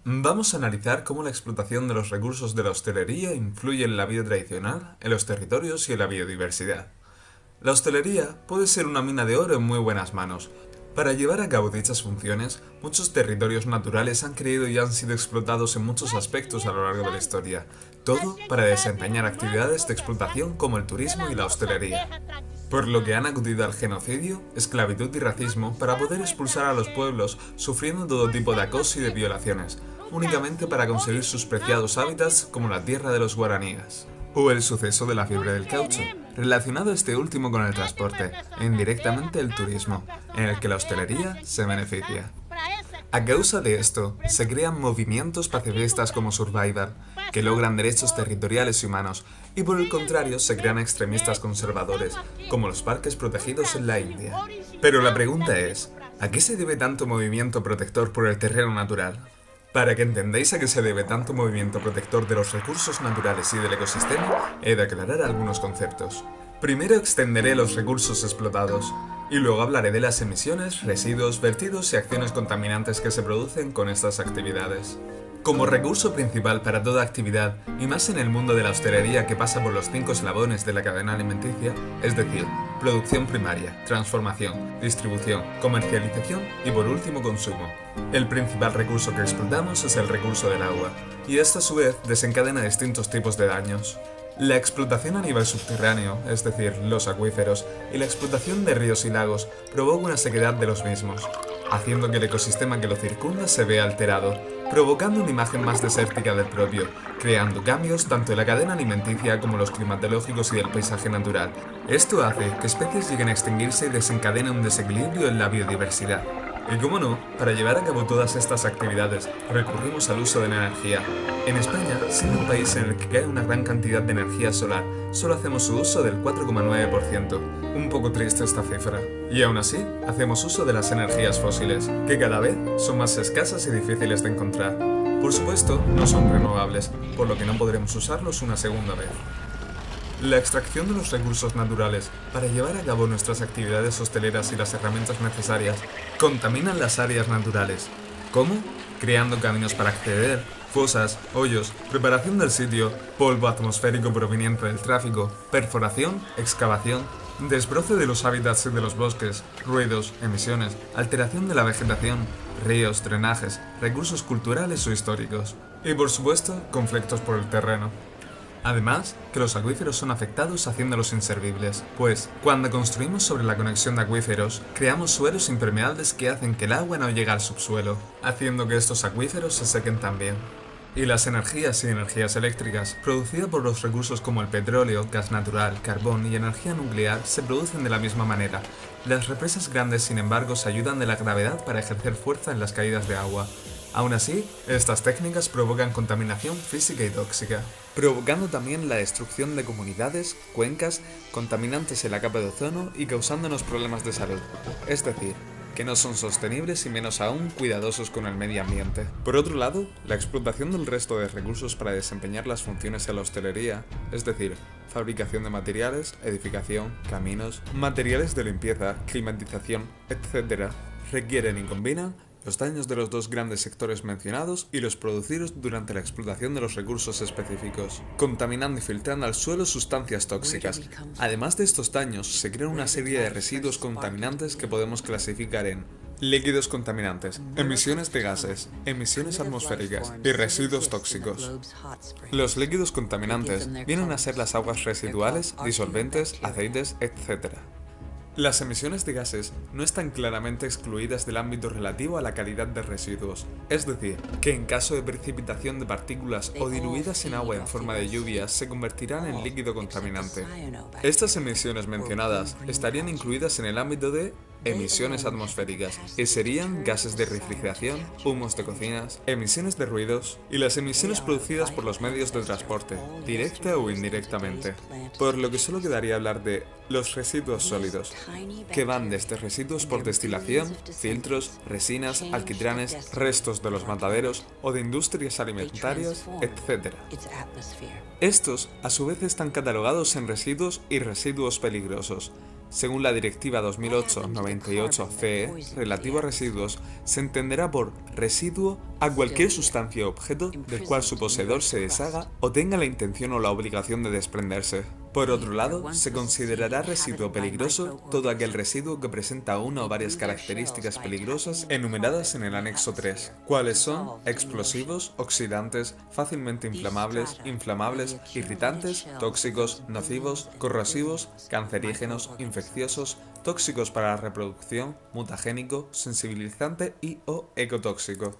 Vamos a analizar cómo la explotación de los recursos de la hostelería influye en la vida tradicional, en los territorios y en la biodiversidad. La hostelería puede ser una mina de oro en muy buenas manos. Para llevar a cabo dichas funciones, muchos territorios naturales han creído y han sido explotados en muchos aspectos a lo largo de la historia, todo para desempeñar actividades de explotación como el turismo y la hostelería. Por lo que han acudido al genocidio, esclavitud y racismo para poder expulsar a los pueblos sufriendo todo tipo de acoso y de violaciones, únicamente para conseguir sus preciados hábitats como la tierra de los guaraníes. O el suceso de la fiebre del caucho, relacionado este último con el transporte e indirectamente el turismo, en el que la hostelería se beneficia. A causa de esto, se crean movimientos pacifistas como Survivor, que logran derechos territoriales y humanos, y por el contrario se crean extremistas conservadores, como los parques protegidos en la India. Pero la pregunta es, ¿a qué se debe tanto movimiento protector por el terreno natural? Para que entendáis a qué se debe tanto movimiento protector de los recursos naturales y del ecosistema, he de aclarar algunos conceptos. Primero extenderé los recursos explotados, y luego hablaré de las emisiones, residuos, vertidos y acciones contaminantes que se producen con estas actividades. Como recurso principal para toda actividad, y más en el mundo de la hostelería que pasa por los 5 eslabones de la cadena alimenticia, es decir, producción primaria, transformación, distribución, comercialización y por último consumo. El principal recurso que explotamos es el recurso del agua, y esta a su vez desencadena distintos tipos de daños. La explotación a nivel subterráneo, es decir, los acuíferos, y la explotación de ríos y lagos provoca una sequedad de los mismos, haciendo que el ecosistema que lo circunda se vea alterado, provocando una imagen más desértica del propio, creando cambios tanto en la cadena alimenticia como los climatológicos y del paisaje natural. Esto hace que especies lleguen a extinguirse y desencadene un desequilibrio en la biodiversidad. Y como no, para llevar a cabo todas estas actividades, recurrimos al uso de la energía. En España, siendo un país en el que cae una gran cantidad de energía solar, solo hacemos su uso del 4,9%. Un poco triste esta cifra. Y aún así, hacemos uso de las energías fósiles, que cada vez son más escasas y difíciles de encontrar. Por supuesto, no son renovables, por lo que no podremos usarlos una segunda vez. La extracción de los recursos naturales para llevar a cabo nuestras actividades hosteleras y las herramientas necesarias contaminan las áreas naturales. ¿Cómo? Creando caminos para acceder, fosas, hoyos, preparación del sitio, polvo atmosférico proveniente del tráfico, perforación, excavación, desbroce de los hábitats y de los bosques, ruidos, emisiones, alteración de la vegetación, ríos, drenajes, recursos culturales o históricos. Y por supuesto, conflictos por el terreno. Además, que los acuíferos son afectados haciéndolos inservibles, pues, cuando construimos sobre la conexión de acuíferos, creamos suelos impermeables que hacen que el agua no llegue al subsuelo, haciendo que estos acuíferos se sequen también. Y las energías y energías eléctricas, producidas por los recursos como el petróleo, gas natural, carbón y energía nuclear, se producen de la misma manera. Las represas grandes, sin embargo, se ayudan de la gravedad para ejercer fuerza en las caídas de agua. Aún así, estas técnicas provocan contaminación física y tóxica, provocando también la destrucción de comunidades, cuencas, contaminantes en la capa de ozono y causándonos problemas de salud. Es decir, que no son sostenibles y menos aún cuidadosos con el medio ambiente. Por otro lado, la explotación del resto de recursos para desempeñar las funciones en la hostelería, es decir, fabricación de materiales, edificación, caminos, materiales de limpieza, climatización, etc., requieren y combinan los daños de los dos grandes sectores mencionados y los producidos durante la explotación de los recursos específicos, contaminando y filtrando al suelo sustancias tóxicas. Además de estos daños, se crean una serie de residuos contaminantes que podemos clasificar en líquidos contaminantes, emisiones de gases, emisiones atmosféricas y residuos tóxicos. Los líquidos contaminantes vienen a ser las aguas residuales, disolventes, aceites, etc. Las emisiones de gases no están claramente excluidas del ámbito relativo a la calidad de residuos, es decir, que en caso de precipitación de partículas o diluidas en agua en forma de lluvias se convertirán en líquido contaminante. Estas emisiones mencionadas estarían incluidas en el ámbito de emisiones atmosféricas, que serían gases de refrigeración, humos de cocinas, emisiones de ruidos y las emisiones producidas por los medios de transporte, directa o indirectamente. Por lo que solo quedaría hablar de los residuos sólidos, que van desde residuos por destilación, filtros, resinas, alquitranes, restos de los mataderos o de industrias alimentarias, etc. Estos, a su vez, están catalogados en residuos y residuos peligrosos. Según la Directiva 2008/98/CE relativo a residuos, se entenderá por residuo a cualquier sustancia o objeto del cual su poseedor se deshaga o tenga la intención o la obligación de desprenderse. Por otro lado, se considerará residuo peligroso todo aquel residuo que presenta una o varias características peligrosas enumeradas en el anexo 3, cuáles son explosivos, oxidantes, fácilmente inflamables, irritantes, tóxicos, nocivos, corrosivos, cancerígenos, infecciosos, tóxicos para la reproducción, mutagénico, sensibilizante y/o ecotóxico.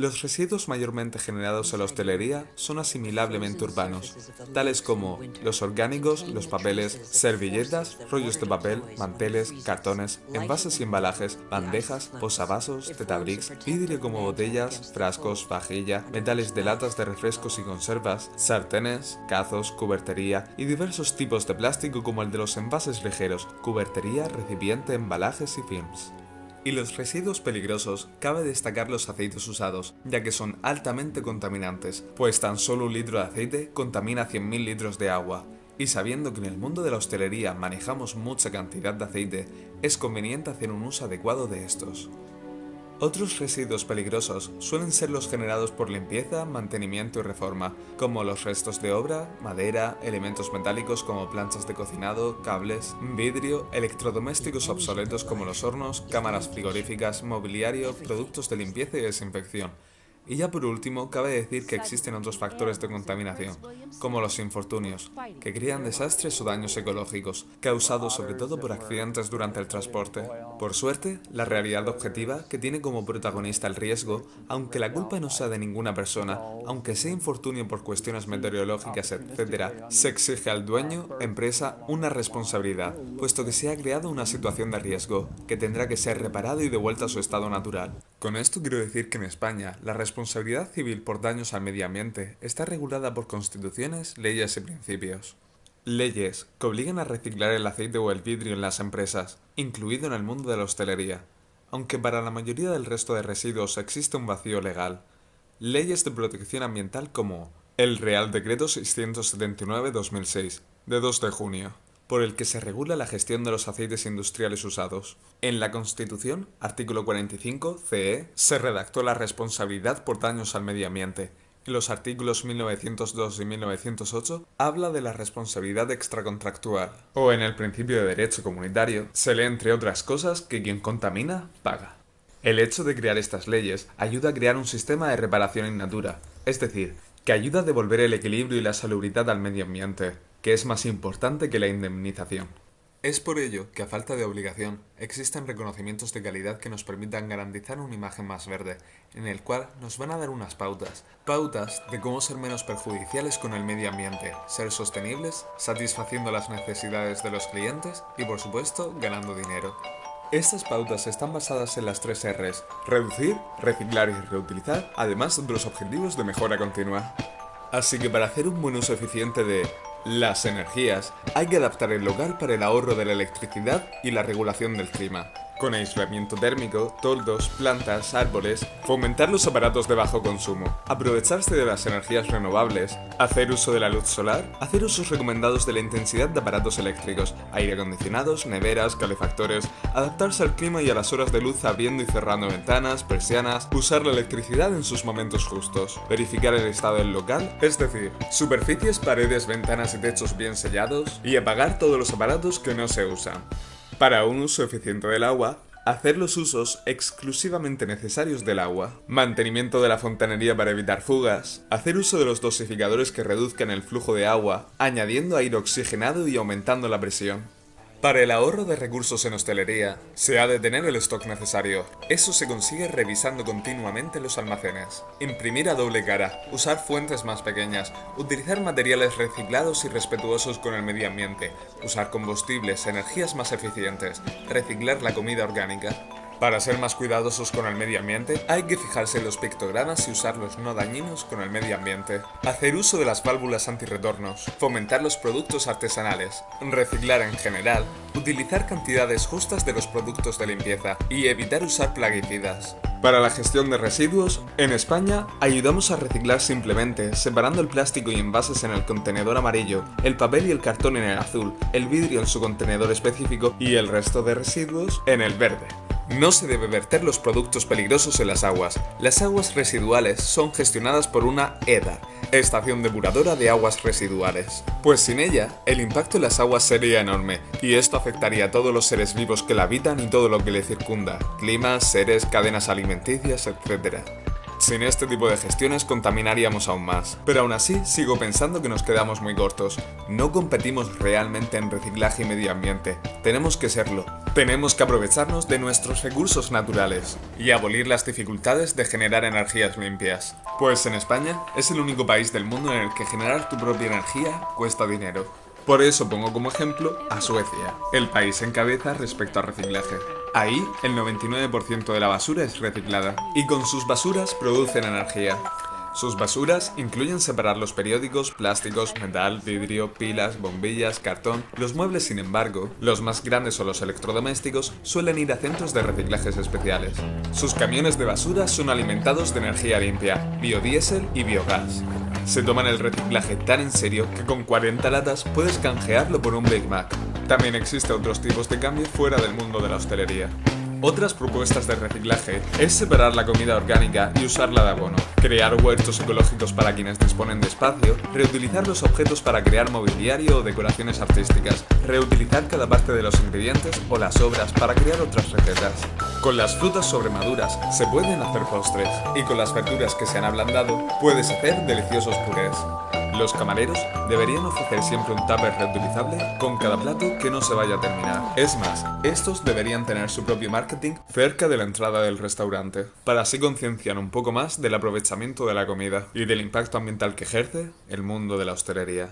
Los residuos mayormente generados en la hostelería son asimilablemente urbanos, tales como los orgánicos, los papeles, servilletas, rollos de papel, manteles, cartones, envases y embalajes, bandejas, posavasos, tetabricks, vidrio como botellas, frascos, vajilla, metales de latas de refrescos y conservas, sartenes, cazos, cubertería y diversos tipos de plástico como el de los envases ligeros, cubertería, recipiente, embalajes y films. Y los residuos peligrosos, cabe destacar los aceites usados, ya que son altamente contaminantes, pues tan solo un litro de aceite contamina 100.000 litros de agua. Y sabiendo que en el mundo de la hostelería manejamos mucha cantidad de aceite, es conveniente hacer un uso adecuado de estos. Otros residuos peligrosos suelen ser los generados por limpieza, mantenimiento y reforma, como los restos de obra, madera, elementos metálicos como planchas de cocinado, cables, vidrio, electrodomésticos obsoletos como los hornos, cámaras frigoríficas, mobiliario, productos de limpieza y desinfección. Y ya por último, cabe decir que existen otros factores de contaminación, como los infortunios, que crean desastres o daños ecológicos, causados sobre todo por accidentes durante el transporte. Por suerte, la realidad objetiva, que tiene como protagonista el riesgo, aunque la culpa no sea de ninguna persona, aunque sea infortunio por cuestiones meteorológicas, etc., se exige al dueño, empresa, una responsabilidad, puesto que se ha creado una situación de riesgo, que tendrá que ser reparado y devuelta a su estado natural. Con esto quiero decir que en España, la responsabilidad civil por daños al medio ambiente está regulada por constituciones, leyes y principios. Leyes que obligan a reciclar el aceite o el vidrio en las empresas, incluido en el mundo de la hostelería, aunque para la mayoría del resto de residuos existe un vacío legal. Leyes de protección ambiental como el Real Decreto 679/2006, de 2 de junio, por el que se regula la gestión de los aceites industriales usados. En la Constitución, artículo 45, CE, se redactó la responsabilidad por daños al medio ambiente. En los artículos 1902 y 1908 habla de la responsabilidad extracontractual. O en el principio de derecho comunitario, se lee entre otras cosas que quien contamina, paga. El hecho de crear estas leyes ayuda a crear un sistema de reparación in natura, es decir, que ayuda a devolver el equilibrio y la salubridad al medio ambiente, que es más importante que la indemnización. Es por ello que a falta de obligación, existen reconocimientos de calidad que nos permitan garantizar una imagen más verde, en el cual nos van a dar unas pautas de cómo ser menos perjudiciales con el medio ambiente, ser sostenibles, satisfaciendo las necesidades de los clientes y por supuesto ganando dinero. Estas pautas están basadas en las 3 Rs: reducir, reciclar y reutilizar, además de los objetivos de mejora continua. Así que para hacer un buen uso eficiente de las energías, hay que adaptar el local para el ahorro de la electricidad y la regulación del clima, con aislamiento térmico, toldos, plantas, árboles, fomentar los aparatos de bajo consumo, aprovecharse de las energías renovables, hacer uso de la luz solar, hacer usos recomendados de la intensidad de aparatos eléctricos, aire acondicionados, neveras, calefactores, adaptarse al clima y a las horas de luz abriendo y cerrando ventanas, persianas, usar la electricidad en sus momentos justos, verificar el estado del local, es decir, superficies, paredes, ventanas y techos bien sellados, y apagar todos los aparatos que no se usan. Para un uso eficiente del agua, hacer los usos exclusivamente necesarios del agua, mantenimiento de la fontanería para evitar fugas, hacer uso de los dosificadores que reduzcan el flujo de agua, añadiendo aire oxigenado y aumentando la presión. Para el ahorro de recursos en hostelería, se ha de tener el stock necesario. Eso se consigue revisando continuamente los almacenes. Imprimir a doble cara, usar fuentes más pequeñas, utilizar materiales reciclados y respetuosos con el medio ambiente, usar combustibles, energías más eficientes, reciclar la comida orgánica. Para ser más cuidadosos con el medio ambiente, hay que fijarse en los pictogramas y usar los no dañinos con el medio ambiente. Hacer uso de las válvulas antirretornos, fomentar los productos artesanales, reciclar en general, utilizar cantidades justas de los productos de limpieza y evitar usar plaguicidas. Para la gestión de residuos, en España ayudamos a reciclar simplemente, separando el plástico y envases en el contenedor amarillo, el papel y el cartón en el azul, el vidrio en su contenedor específico y el resto de residuos en el verde. No se debe verter los productos peligrosos en las aguas. Las aguas residuales son gestionadas por una EDA, Estación Depuradora de Aguas Residuales. Pues sin ella, el impacto en las aguas sería enorme, y esto afectaría a todos los seres vivos que la habitan y todo lo que le circunda, climas, seres, cadenas alimenticias, etc. Sin este tipo de gestiones contaminaríamos aún más. Pero aún así, sigo pensando que nos quedamos muy cortos. No competimos realmente en reciclaje y medio ambiente. Tenemos que serlo. Tenemos que aprovecharnos de nuestros recursos naturales y abolir las dificultades de generar energías limpias. Pues en España es el único país del mundo en el que generar tu propia energía cuesta dinero. Por eso pongo como ejemplo a Suecia, el país en cabeza respecto al reciclaje. Ahí, el 99% de la basura es reciclada, y con sus basuras producen energía. Sus basuras incluyen separar los periódicos, plásticos, metal, vidrio, pilas, bombillas, cartón. Los muebles, sin embargo, los más grandes o los electrodomésticos, suelen ir a centros de reciclajes especiales. Sus camiones de basura son alimentados de energía limpia, biodiesel y biogás. Se toman el reciclaje tan en serio que con 40 latas puedes canjearlo por un Big Mac. También existen otros tipos de cambio fuera del mundo de la hostelería. Otras propuestas de reciclaje es separar la comida orgánica y usarla de abono, crear huertos ecológicos para quienes disponen de espacio, reutilizar los objetos para crear mobiliario o decoraciones artísticas, reutilizar cada parte de los ingredientes o las sobras para crear otras recetas. Con las frutas sobremaduras se pueden hacer postres y con las verduras que se han ablandado puedes hacer deliciosos purés. Los camareros deberían ofrecer siempre un tupper reutilizable con cada plato que no se vaya a terminar. Es más, estos deberían tener su propio marketing cerca de la entrada del restaurante, para así concienciar un poco más del aprovechamiento de la comida y del impacto ambiental que ejerce el mundo de la hostelería.